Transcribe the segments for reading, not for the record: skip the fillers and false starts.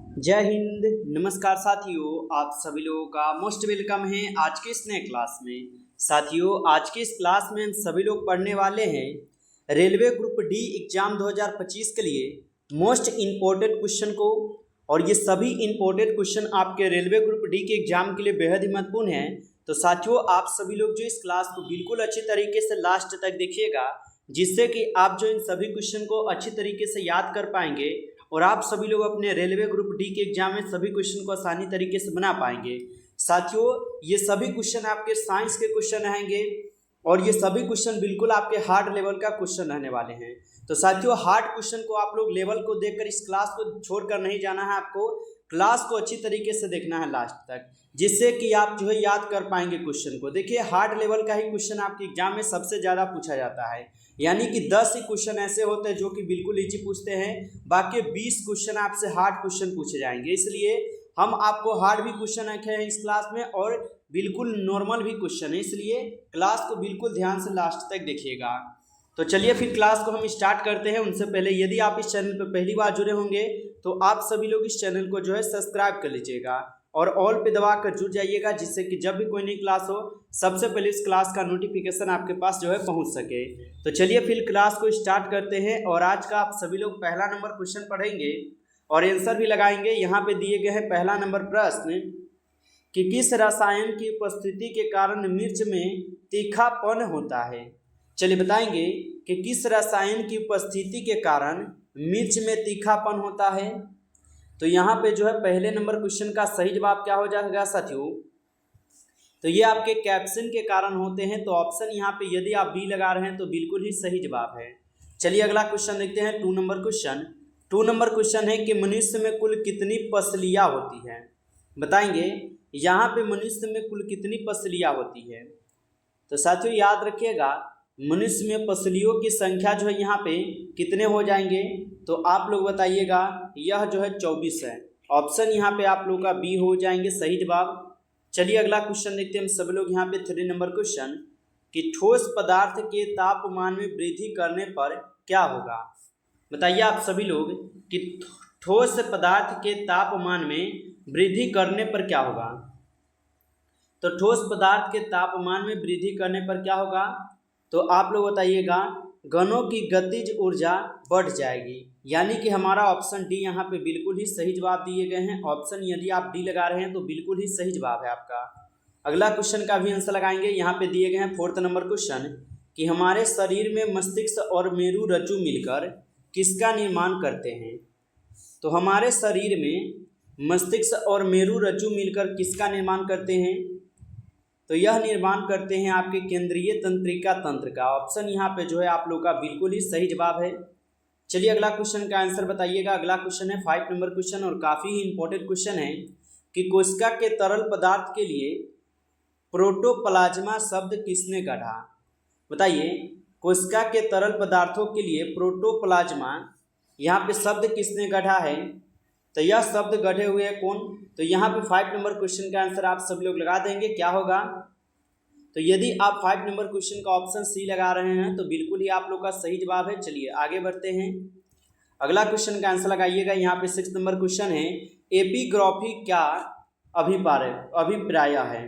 जय हिंद। नमस्कार साथियों, आप सभी लोगों का मोस्ट वेलकम है आज के इस नए क्लास में। साथियों, आज के इस क्लास में हम सभी लोग पढ़ने वाले हैं रेलवे ग्रुप डी एग्जाम 2025 के लिए मोस्ट इम्पोर्टेंट क्वेश्चन को। और ये सभी इम्पोर्टेंट क्वेश्चन आपके रेलवे ग्रुप डी के एग्जाम के लिए बेहद ही महत्वपूर्ण हैं। तो साथियों, आप सभी लोग जो इस क्लास को बिल्कुल अच्छी तरीके से लास्ट तक देखिएगा, जिससे कि आप जो इन सभी क्वेश्चन को अच्छी तरीके से याद कर पाएंगे और आप सभी लोग अपने रेलवे ग्रुप डी के एग्जाम में सभी क्वेश्चन को आसानी तरीके से बना पाएंगे। साथियों, ये सभी क्वेश्चन आपके साइंस के क्वेश्चन रहेंगे और ये सभी क्वेश्चन बिल्कुल आपके हार्ड लेवल का क्वेश्चन रहने वाले हैं। तो साथियों, हार्ड क्वेश्चन को आप लोग लेवल को देखकर इस क्लास को छोड़कर नहीं जाना है, आपको क्लास को अच्छी तरीके से देखना है लास्ट तक, जिससे कि आप जो है याद कर पाएंगे क्वेश्चन को। देखिए, हार्ड लेवल का ही क्वेश्चन आपके एग्जाम में सबसे ज़्यादा पूछा जाता है, यानी कि 10 ही क्वेश्चन ऐसे होते हैं जो कि बिल्कुल इजी पूछते हैं, बाकी 20 क्वेश्चन आपसे हार्ड क्वेश्चन पूछे जाएंगे। इसलिए हम आपको हार्ड भी क्वेश्चन रखे हैं इस क्लास में और बिल्कुल नॉर्मल भी क्वेश्चन है, इसलिए क्लास को बिल्कुल ध्यान से लास्ट तक देखिएगा। तो चलिए फिर क्लास को हम स्टार्ट करते हैं। उनसे पहले यदि आप इस चैनल पर पहली बार जुड़े होंगे तो आप सभी लोग इस चैनल को जो है सब्सक्राइब कर लीजिएगा और ऑल पे दबा कर जुड़ जाइएगा, जिससे कि जब भी कोई नई क्लास हो सबसे पहले इस क्लास का नोटिफिकेशन आपके पास जो है पहुंच सके। तो चलिए फिर क्लास को स्टार्ट करते हैं और आज का आप सभी लोग पहला नंबर क्वेश्चन पढ़ेंगे और आंसर भी लगाएंगे। यहाँ पे दिए गए हैं पहला नंबर प्रश्न कि किस रसायन की उपस्थिति के कारण मिर्च में तीखापन होता है। चलिए बताएंगे कि किस रसायन की उपस्थिति के कारण मिर्च में तीखापन होता है। तो यहाँ पे जो है पहले नंबर क्वेश्चन का सही जवाब क्या हो जाएगा साथियों? तो ये आपके कैप्सिन के कारण होते हैं। तो ऑप्शन यहाँ पे यदि आप बी लगा रहे हैं तो बिल्कुल ही सही जवाब है। चलिए अगला क्वेश्चन देखते हैं, 2 नंबर क्वेश्चन। 2 नंबर क्वेश्चन है कि मनुष्य में कुल कितनी पसलियाँ होती हैं। बताएंगे यहाँ पे मनुष्य में कुल कितनी पसलियाँ होती है। तो साथियों याद रखिएगा, मनुष्य में पसलियों की संख्या जो है यहाँ पे कितने हो जाएंगे, तो आप लोग बताइएगा। यह जो है 24 है। ऑप्शन यहाँ पे आप लोग का बी हो जाएंगे सही जवाब। चलिए अगला क्वेश्चन देखते हैं हम सब लोग। यहाँ पे 3 नंबर क्वेश्चन कि ठोस पदार्थ के तापमान में वृद्धि करने पर क्या होगा। बताइए आप सभी लोग कि ठोस पदार्थ के तापमान में वृद्धि करने पर क्या होगा। तो ठोस पदार्थ के तापमान में वृद्धि करने पर क्या होगा, तो आप लोग बताइएगा। गणों की गतिज ऊर्जा बढ़ जाएगी, यानी कि हमारा ऑप्शन डी यहाँ पे बिल्कुल ही सही जवाब दिए गए हैं। ऑप्शन यदि आप डी लगा रहे हैं तो बिल्कुल ही सही जवाब है आपका। अगला क्वेश्चन का भी आंसर लगाएंगे। यहाँ पे दिए गए हैं 4th नंबर क्वेश्चन कि हमारे शरीर में मस्तिष्क और मेरु रज्जु मिलकर किसका निर्माण करते हैं। तो हमारे शरीर में मस्तिष्क और मेरु रज्जु मिलकर किसका निर्माण करते हैं, तो यह निर्माण करते हैं आपके केंद्रीय तंत्रिका तंत्र का। ऑप्शन यहाँ पे जो है आप लोग का बिल्कुल ही सही जवाब है। चलिए अगला क्वेश्चन का आंसर बताइएगा। अगला क्वेश्चन है 5 नंबर क्वेश्चन और काफ़ी ही इंपॉर्टेंट क्वेश्चन है कि कोशिका के तरल पदार्थ के लिए प्रोटोप्लाज्मा शब्द किसने गढ़ा। बताइए, कोशिका के तरल पदार्थों के लिए प्रोटोप्लाज्मा यहाँ पे शब्द किसने गढ़ा है, तो यह शब्द गढ़े हुए हैं कौन। तो यहाँ पे 5 नंबर क्वेश्चन का आंसर आप सब लोग लगा देंगे, क्या होगा। तो यदि आप 5 नंबर क्वेश्चन का ऑप्शन सी लगा रहे हैं तो बिल्कुल ही आप लोग का सही जवाब है। चलिए आगे बढ़ते हैं। अगला क्वेश्चन का आंसर लगाइएगा। यहाँ पे 6 नंबर क्वेश्चन है, एपिग्राफी क्या अभिप्राय है।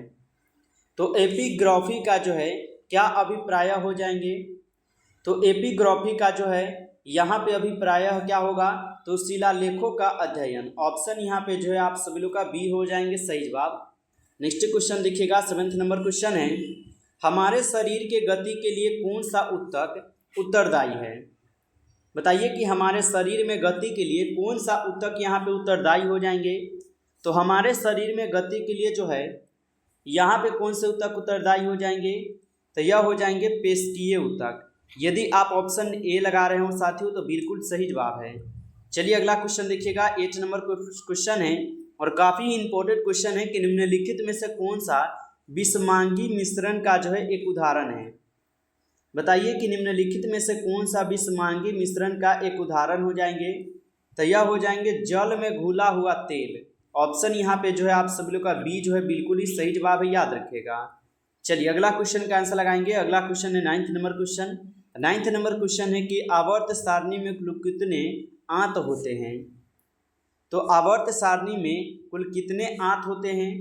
तो एपिग्राफी का जो है क्या अभिप्राय हो जाएंगे, तो एपिग्राफी का जो है यहाँ पे अभिप्राय क्या होगा, तो शिलालेखों का अध्ययन। ऑप्शन यहाँ पे जो है आप सभी लोग का बी हो जाएंगे सही जवाब। नेक्स्ट क्वेश्चन देखिएगा, 7th नंबर क्वेश्चन है, हमारे शरीर के गति के लिए कौन सा ऊतक उत्तरदायी है। बताइए कि हमारे शरीर में गति के लिए कौन सा ऊतक यहाँ पे उत्तरदायी हो जाएंगे। तो हमारे शरीर में गति के लिए जो है यहाँ पे कौन से ऊतक उत्तरदायी हो जाएंगे, तो यह हो जाएंगे पेशिकीय ऊतक। यदि आप ऑप्शन ए लगा रहे हो साथियों तो बिल्कुल सही जवाब है। चलिए अगला क्वेश्चन देखिएगा, 8 नंबर क्वेश्चन है और काफ़ी इंपॉर्टेंट क्वेश्चन है कि निम्नलिखित में से कौन सा विषमांगी मिश्रण का जो है एक उदाहरण है। बताइए कि निम्नलिखित में से कौन सा विषमांगी मिश्रण का एक उदाहरण हो जाएंगे, तो यह हो जाएंगे जल में घुला हुआ तेल। ऑप्शन यहाँ पे जो है आप सभी लोग का बी जो है बिल्कुल ही सही जवाब है, याद रखिएगा। चलिए अगला क्वेश्चन का आंसर लगाएंगे। अगला क्वेश्चन है 9th number question. 9th number question है कि आवर्त सारणी में कुल कितने आंत होते हैं। तो आवर्त सारणी में कुल कितने आंत होते हैं?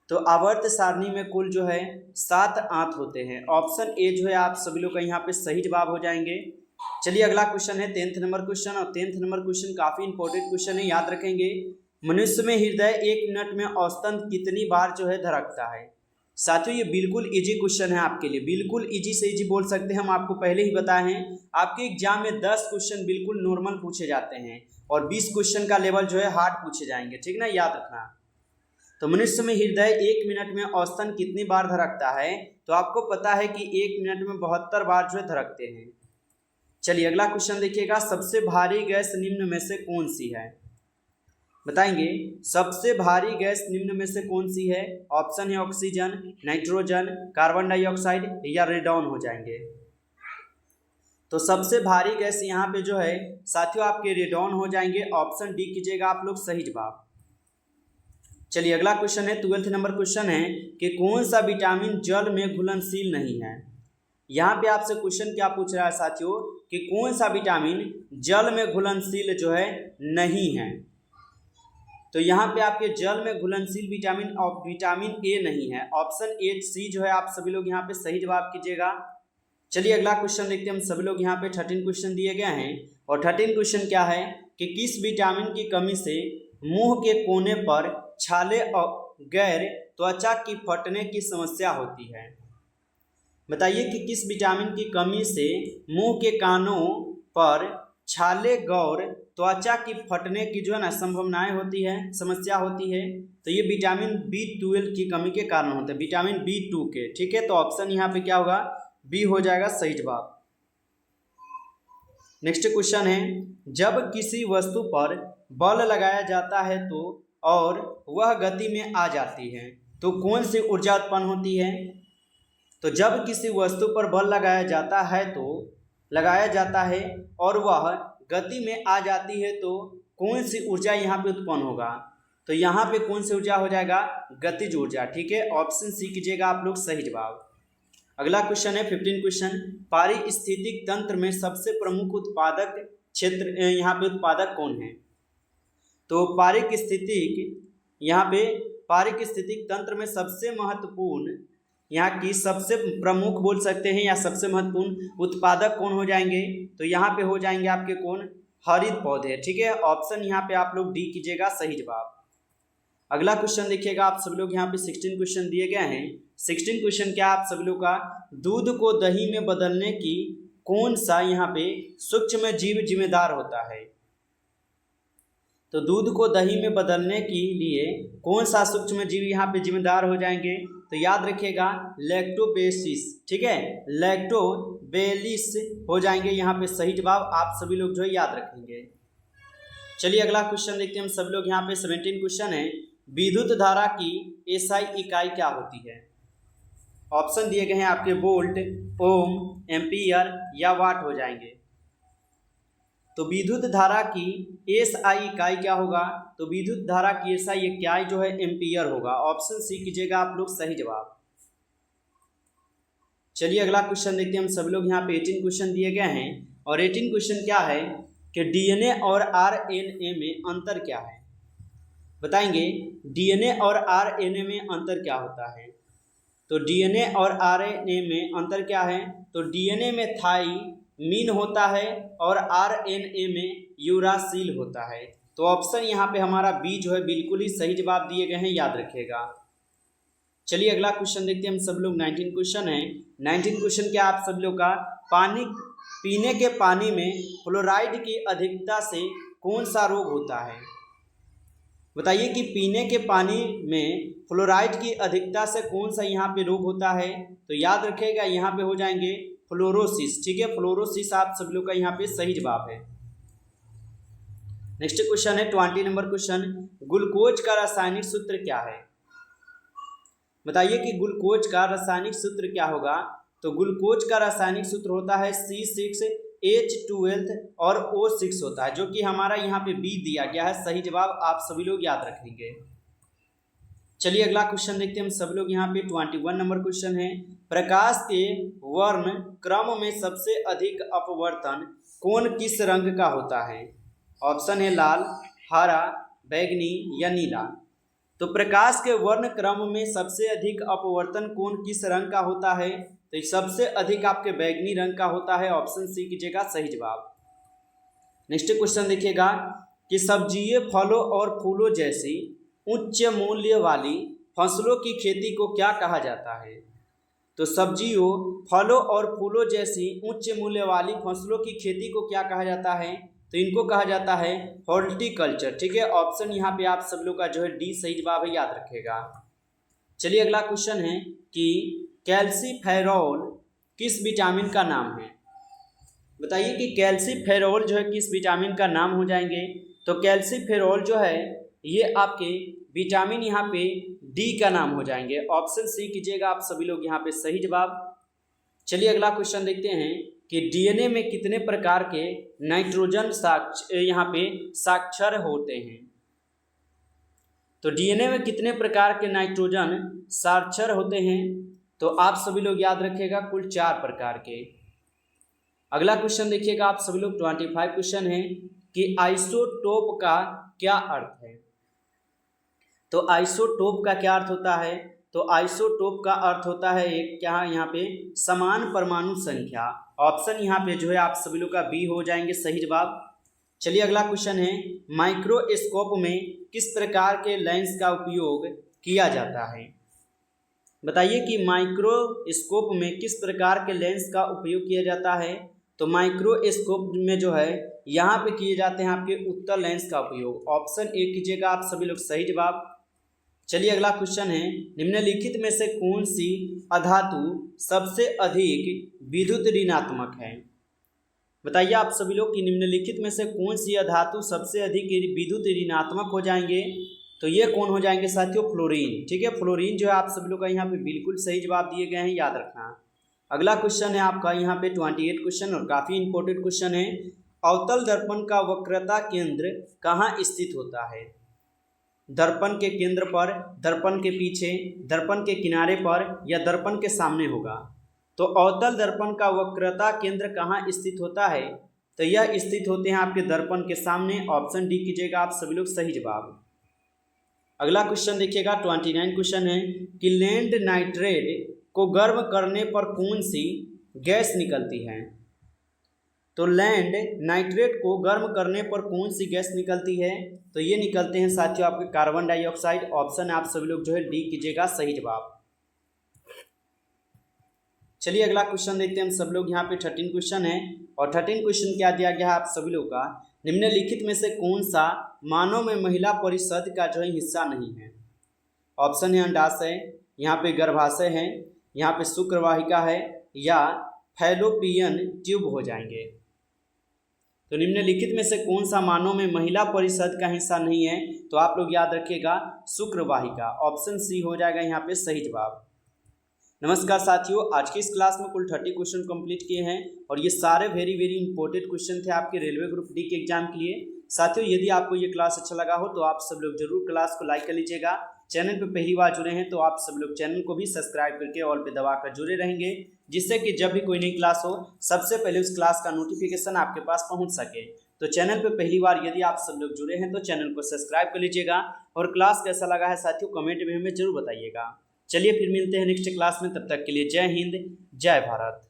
तो आवर्त सारणी में कुल जो है 7 आंत होते हैं। ऑप्शन ए जो है आप सभी लोग का यहाँ पे सही जवाब हो जाएंगे। चलिए अगला क्वेश्चन है 10th नंबर क्वेश्चन, और 10th नंबर क्वेश्चन काफी इंपॉर्टेंट क्वेश्चन है, याद रखेंगे। मनुष्य में हृदय 1 मिनट में औसतन कितनी बार जो है धड़कता है? साथियों ये बिल्कुल इजी क्वेश्चन है आपके लिए, बिल्कुल इजी से इजी बोल सकते हैं, हम आपको पहले ही बताए हैं। आपके एग्जाम में 10 क्वेश्चन बिल्कुल नॉर्मल पूछे जाते हैं और 20 क्वेश्चन का लेवल जो है हार्ड पूछे जाएंगे, ठीक ना, याद रखना। तो मनुष्य में हृदय 1 मिनट में औसतन कितनी बार धड़कता है? तो आपको पता है कि 1 मिनट में 72 बार जो है धड़कते हैं। चलिए अगला क्वेश्चन देखिएगा, सबसे भारी गैस निम्न में से कौन सी है? बताएंगे सबसे भारी गैस निम्न में से कौन सी है? ऑप्शन है ऑक्सीजन, नाइट्रोजन, कार्बन डाइऑक्साइड या रेडॉन हो जाएंगे। तो सबसे भारी गैस यहाँ पे जो है साथियों आपके रेडॉन हो जाएंगे। ऑप्शन डी कीजिएगा आप लोग सही जवाब। चलिए अगला क्वेश्चन है 12th नंबर क्वेश्चन है कि कौन सा विटामिन जल में घुलनशील नहीं है? यहाँ पे आपसे क्वेश्चन क्या पूछ रहा है साथियों कि कौन सा विटामिन जल में घुलनशील जो है नहीं है? तो यहाँ पे आपके जल में घुलनशील विटामिन ए नहीं है। ऑप्शन ए सी जो है आप सभी लोग यहाँ पे सही जवाब कीजिएगा। चलिए अगला क्वेश्चन देखते हैं हम सभी लोग। यहाँ पे 13 क्वेश्चन दिए गए हैं और 13 क्वेश्चन क्या है कि किस विटामिन की कमी से मुंह के कोने पर छाले और गैर त्वचा की फटने की समस्या होती है? बताइए कि किस विटामिन की कमी से मुंह के कानों पर छाले गौर त्वचा की फटने की जो है ना संभावनाएं होती है, समस्या होती है। तो ये विटामिन B12 की कमी के कारण होते हैं, विटामिन B2 के, ठीक है। तो ऑप्शन यहाँ पे क्या होगा? बी हो जाएगा सही जवाब। नेक्स्ट क्वेश्चन है, जब किसी वस्तु पर बल लगाया जाता है तो और वह गति में आ जाती है तो कौन सी ऊर्जा उत्पन्न होती है? तो जब किसी वस्तु पर बल लगाया जाता है और वह गति में आ जाती है तो कौन सी ऊर्जा यहाँ पे उत्पन्न होगा? तो यहाँ पे कौन सी ऊर्जा हो जाएगा? गतिज ऊर्जा, ठीक है। ऑप्शन सी कीजिएगा आप लोग सही जवाब। अगला क्वेश्चन है 15 क्वेश्चन, पारिस्थितिक तंत्र में सबसे प्रमुख उत्पादक क्षेत्र यहाँ पे उत्पादक कौन है? तो पारिस्थितिक तंत्र में सबसे महत्वपूर्ण यहाँ की सबसे प्रमुख बोल सकते हैं या सबसे महत्वपूर्ण उत्पादक कौन हो जाएंगे? तो यहाँ पे हो जाएंगे आपके कौन? हरित पौधे, ठीक है। ऑप्शन यहाँ पे आप लोग डी कीजिएगा सही जवाब। अगला क्वेश्चन देखिएगा आप सभी लोग, यहाँ पे 16 क्वेश्चन दिए गए हैं। 16 क्वेश्चन क्या आप सभी लोग का, दूध को दही में बदलने की कौन सा यहाँ पे सूक्ष्म जीव जिम्मेदार होता है? तो दूध को दही में बदलने के लिए कौन सा सूक्ष्म जीव यहाँ पे जिम्मेदार हो जाएंगे? तो याद रखिएगा लैक्टोबेसिस, ठीक है, लैक्टोबेलिस हो जाएंगे यहाँ पे सही जवाब। आप सभी लोग जो है याद रखेंगे। चलिए अगला क्वेश्चन देखते हैं हम सब लोग। यहाँ पे 17 क्वेश्चन है, विद्युत धारा की एसआई इकाई क्या होती है? ऑप्शन दिए गए हैं आपके वोल्ट, ओम, एम्पियर या वाट हो जाएंगे। तो विद्युत धारा की एसआई इकाई क्या होगा? तो विद्युत धारा की एसआई इकाई जो है एम्पियर होगा। ऑप्शन सी कीजिएगा आप लोग सही जवाब। चलिए अगला क्वेश्चन देखते हैं हम सब लोग। यहाँ पे 18 क्वेश्चन दिए गए हैं और 18 क्वेश्चन क्या है कि डीएनए और आरएनए में अंतर क्या है? बताएंगे डीएनए और आरएनए में अंतर क्या होता है? तो डीएनए और आरएनए में अंतर क्या है? तो डीएनए में थाइमीन होता है और आरएनए में यूरासिल होता है। तो ऑप्शन यहाँ पे हमारा बी जो है बिल्कुल ही सही जवाब दिए गए हैं, याद रखिएगा। चलिए अगला क्वेश्चन देखते हैं हम सब लोग। 19 क्वेश्चन है। 19 क्वेश्चन क्या आप सब लोग का, पानी पीने के पानी में फ्लोराइड की अधिकता से कौन सा रोग होता है? बताइए कि पीने के पानी में फ्लोराइड की अधिकता से कौन सा यहाँ पे रोग होता है? तो याद रखिएगा यहाँ पे हो जाएंगे फ्लोरोसिस, ठीक है। फ्लोरोसिस आप सब लोग का यहाँ पे सही जवाब है। नेक्स्ट क्वेश्चन है 20 नंबर क्वेश्चन, ग्लूकोज का रासायनिक सूत्र क्या है? बताइए कि ग्लूकोज का रासायनिक सूत्र क्या होगा? तो ग्लूकोज का रासायनिक सूत्र होता है C6H12 और O6 होता है, जो कि हमारा यहाँ पे बी दिया गया है। सही जवाब आप सभी लोग याद रखेंगे। चलिए अगला क्वेश्चन देखते हैं हम सब लोग। यहाँ पे 21 नंबर क्वेश्चन है, प्रकाश के वर्ण क्रम में सबसे अधिक अपवर्तन कौन किस रंग का होता है? ऑप्शन है लाल, हरा, बैंगनी या नीला। तो प्रकाश के वर्ण क्रम में सबसे अधिक अपवर्तन कोण किस रंग का होता है? तो सबसे अधिक आपके बैंगनी रंग का होता है। ऑप्शन सी कीजिएगा सही जवाब। नेक्स्ट क्वेश्चन देखिएगा कि सब्जियों, फलों और फूलों जैसी उच्च मूल्य वाली फसलों की खेती को क्या कहा जाता है? तो सब्जियों, फलों और फूलों जैसी उच्च मूल्य वाली फसलों की खेती को क्या कहा जाता है? तो इनको कहा जाता है हॉर्टिकल्चर। ठीक है, ऑप्शन यहाँ पे आप सब लोग का जो है डी सही जवाब है, याद रखेगा। चलिए अगला क्वेश्चन है कि कैल्सीफेरॉल किस विटामिन का नाम है? बताइए कि कैल्सीफेरॉल जो है किस विटामिन का नाम हो जाएंगे? तो कैल्सीफेरॉल जो है ये आपके विटामिन यहाँ पे डी का नाम हो जाएंगे। ऑप्शन सी कीजिएगा आप सभी लोग यहाँ पे सही जवाब। चलिए अगला क्वेश्चन देखते हैं कि डीएनए में कितने प्रकार के नाइट्रोजन यहाँ पे साक्षर होते हैं? तो डीएनए में कितने प्रकार के नाइट्रोजन साक्षर होते हैं? तो आप सभी लोग याद रखिएगा कुल 4 प्रकार के। अगला क्वेश्चन देखिएगा आप सभी लोग 25 क्वेश्चन है कि आइसोटोप का क्या अर्थ है? तो आइसोटोप का क्या अर्थ होता है? तो आइसोटोप का अर्थ होता है एक क्या यहाँ पे समान परमाणु संख्या। ऑप्शन यहाँ पे जो है आप सभी लोग का बी हो जाएंगे सही जवाब। चलिए अगला क्वेश्चन है माइक्रोस्कोप में किस प्रकार के लेंस का उपयोग किया जाता है? बताइए कि माइक्रोस्कोप में किस प्रकार के लेंस का उपयोग किया जाता है? तो माइक्रोस्कोप में जो है यहाँ पे किए जाते हैं आपके उत्तल लेंस का उपयोग। ऑप्शन ए कीजिएगा आप सभी लोग सही जवाब। चलिए अगला क्वेश्चन है निम्नलिखित में से कौन सी अधातु सबसे अधिक विद्युत ऋणात्मक है? बताइए आप सभी लोग कि निम्नलिखित में से कौन सी अधातु सबसे अधिक विद्युत ऋणात्मक हो जाएंगे? तो ये कौन हो जाएंगे साथियों? फ्लोरीन। ठीक है, फ्लोरीन जो है आप सभी लोग का यहाँ पे बिल्कुल सही जवाब दिए गए हैं, याद रखना। अगला क्वेश्चन है आपका यहाँ पे 28 क्वेश्चन और काफ़ी इंपॉर्टेंट क्वेश्चन है। अवतल दर्पण का वक्रता केंद्र कहाँ स्थित होता है? दर्पण के केंद्र पर, दर्पण के पीछे, दर्पण के किनारे पर या दर्पण के सामने होगा? तो अवतल दर्पण का वक्रता केंद्र कहाँ स्थित होता है? तो यह स्थित होते हैं आपके दर्पण के सामने। ऑप्शन डी कीजिएगा आप सभी लोग सही जवाब। अगला क्वेश्चन देखिएगा 29 क्वेश्चन है कि लैंड नाइट्रेट को गर्म करने पर कौन सी गैस निकलती है? तो लैंड नाइट्रेट को गर्म करने पर कौन सी गैस निकलती है? तो ये निकलते हैं साथियों आपके कार्बन डाइऑक्साइड। ऑप्शन आप सभी लोग जो है डी कीजिएगा सही जवाब। चलिए अगला क्वेश्चन देखते हैं हम सब लोग। यहाँ पे 13 क्वेश्चन है और 13 क्वेश्चन क्या दिया गया है आप सभी लोग का, निम्नलिखित में से कौन सा मानव में महिला परिषद का जो है हिस्सा नहीं है? ऑप्शन है अंडाशय, यहाँ पे गर्भाशय है, यहाँ पे शुक्रवाहिका है या फैलोपियन ट्यूब हो जाएंगे। तो निम्नलिखित में से कौन सा मानव में महिला परिषद का हिस्सा नहीं है? तो आप लोग याद रखिएगा शुक्रवाहिका। ऑप्शन सी हो जाएगा यहाँ पे सही जवाब। नमस्कार साथियों, आज की इस क्लास में कुल 30 क्वेश्चन कंप्लीट किए हैं और ये सारे वेरी इंपॉर्टेंट क्वेश्चन थे आपके रेलवे ग्रुप डी के एग्जाम के लिए। साथियों यदि आपको ये क्लास अच्छा लगा हो तो आप सब लोग जरूर क्लास को लाइक कर लीजिएगा। चैनल पे पहली बार जुड़े हैं तो आप सब लोग चैनल को भी सब्सक्राइब करके ऑल पे दबाकर जुड़े रहेंगे, जिससे कि जब भी कोई नई क्लास हो सबसे पहले उस क्लास का नोटिफिकेशन आपके पास पहुंच सके। तो चैनल पे पहली बार यदि आप सब लोग जुड़े हैं तो चैनल को सब्सक्राइब कर लीजिएगा और क्लास कैसा लगा है साथियों कमेंट में हमें जरूर बताइएगा। चलिए फिर मिलते हैं नेक्स्ट क्लास में, तब तक के लिए जय हिंद, जय भारत।